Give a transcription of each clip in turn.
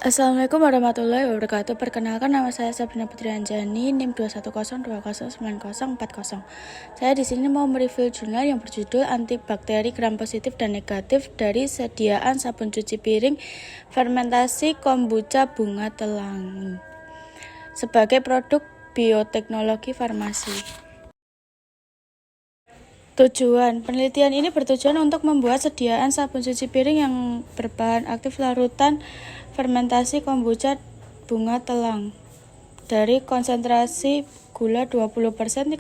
Assalamualaikum warahmatullahi wabarakatuh. Perkenalkan, nama saya Sabrina Putri Anjani, NIM 210209040. Saya di sini mau mereview jurnal yang berjudul Antibakteri Gram Positif dan Negatif dari Sediaan Sabun Cuci Piring Fermentasi Kombucha Bunga Telangi sebagai produk bioteknologi farmasi. Tujuan penelitian ini bertujuan untuk membuat sediaan sabun cuci piring yang berbahan aktif larutan fermentasi kombucha bunga telang dari konsentrasi gula 20%, 30%,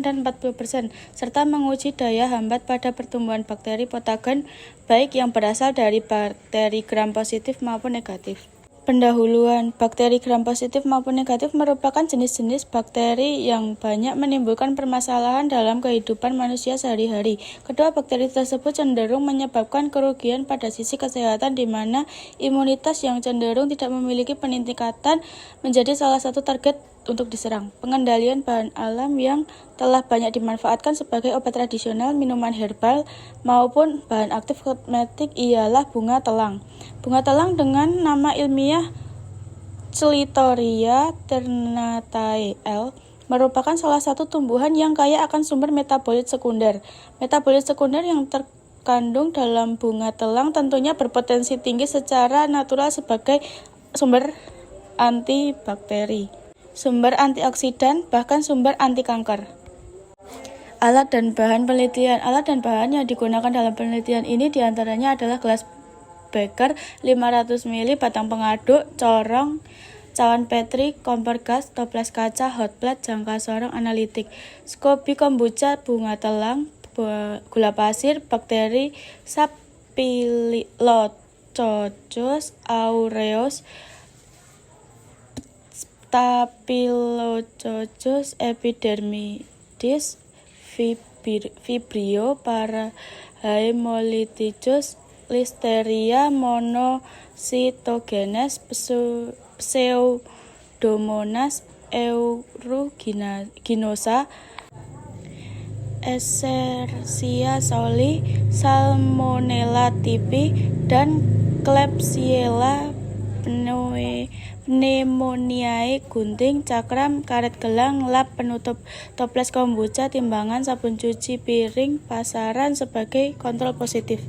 dan 40%, serta menguji daya hambat pada pertumbuhan bakteri patogen baik yang berasal dari bakteri gram positif maupun negatif. Pendahuluan, bakteri gram positif maupun negatif merupakan jenis-jenis bakteri yang banyak menimbulkan permasalahan dalam kehidupan manusia sehari-hari. Kedua bakteri tersebut cenderung menyebabkan kerugian pada sisi kesehatan, di mana imunitas yang cenderung tidak memiliki peningkatan menjadi salah satu target untuk diserang. Pengendalian bahan alam yang telah banyak dimanfaatkan sebagai obat tradisional, minuman herbal, maupun bahan aktif kosmetik ialah bunga telang. Bunga telang dengan nama ilmiah Clitoria ternatae L. merupakan salah satu tumbuhan yang kaya akan sumber metabolit sekunder. Metabolit sekunder yang terkandung dalam bunga telang tentunya berpotensi tinggi secara natural sebagai sumber antibakteri, sumber antioksidan, bahkan sumber anti kanker. Alat dan bahan penelitian. Alat dan bahan yang digunakan dalam penelitian ini diantaranya adalah gelas beker 500 ml, batang pengaduk, corong, cawan petri, kompor gas, toples kaca, hot plate, jangka sorong analitik, SCOBY kombucha bunga telang, gula pasir, bakteri Staphylococcus aureus, Staphylococcus epidermidis, Vibrio parahaemolyticus, Listeria monocytogenes, Pseudomonas aeruginosa, Escherichia coli, Salmonella typhi, dan Klebsiella pneumoniae, gunting, cakram, karet gelang, lap, penutup, toples kombucha, timbangan, sabun cuci piring, pasaran sebagai kontrol positif.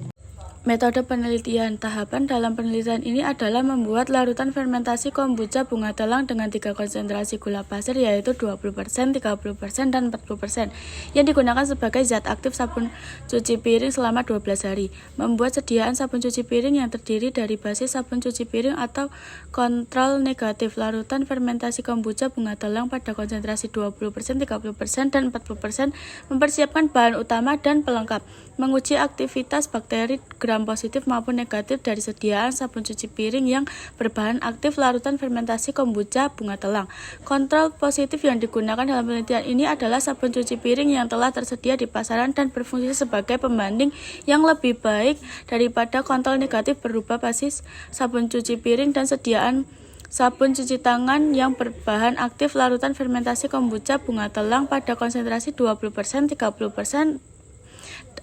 Metode penelitian. Tahapan dalam penelitian ini adalah membuat larutan fermentasi kombucha bunga telang dengan 3 konsentrasi gula pasir, yaitu 20%, 30%, dan 40%, yang digunakan sebagai zat aktif sabun cuci piring selama 12 hari. Membuat sediaan sabun cuci piring yang terdiri dari basis sabun cuci piring atau kontrol negatif larutan fermentasi kombucha bunga telang pada konsentrasi 20%, 30%, dan 40%, mempersiapkan bahan utama dan pelengkap, menguji aktivitas bakteri gram positif maupun negatif dari sediaan sabun cuci piring yang berbahan aktif larutan fermentasi kombucha bunga telang. Kontrol positif yang digunakan dalam penelitian ini adalah sabun cuci piring yang telah tersedia di pasaran dan berfungsi sebagai pembanding yang lebih baik daripada kontrol negatif berupa basis sabun cuci piring dan sediaan sabun cuci tangan yang berbahan aktif larutan fermentasi kombucha bunga telang pada konsentrasi 20%, 30%.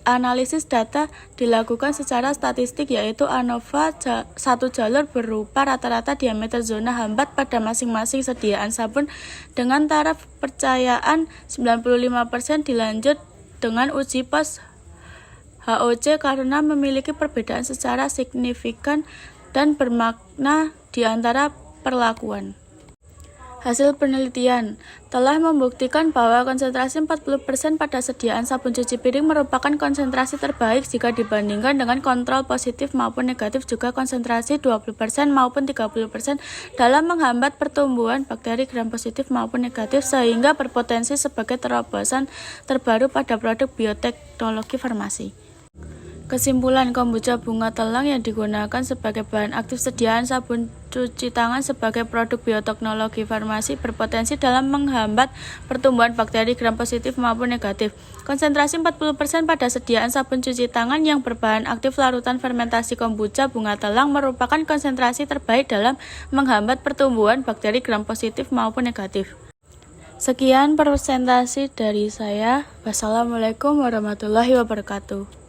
Analisis data dilakukan secara statistik, yaitu ANOVA satu jalur berupa rata-rata diameter zona hambat pada masing-masing sediaan sabun dengan taraf percayaan 95%, dilanjut dengan uji post HOC karena memiliki perbedaan secara signifikan dan bermakna di antara perlakuan. Hasil penelitian telah membuktikan bahwa konsentrasi 40% pada sediaan sabun cuci piring merupakan konsentrasi terbaik jika dibandingkan dengan kontrol positif maupun negatif, juga konsentrasi 20% maupun 30% dalam menghambat pertumbuhan bakteri gram positif maupun negatif, sehingga berpotensi sebagai terobosan terbaru pada produk bioteknologi farmasi. Kesimpulan, kombucha bunga telang yang digunakan sebagai bahan aktif sediaan sabun cuci tangan sebagai produk bioteknologi farmasi berpotensi dalam menghambat pertumbuhan bakteri gram positif maupun negatif. Konsentrasi 40% pada sediaan sabun cuci tangan yang berbahan aktif larutan fermentasi kombucha bunga telang merupakan konsentrasi terbaik dalam menghambat pertumbuhan bakteri gram positif maupun negatif. Sekian presentasi dari saya. Wassalamualaikum warahmatullahi wabarakatuh.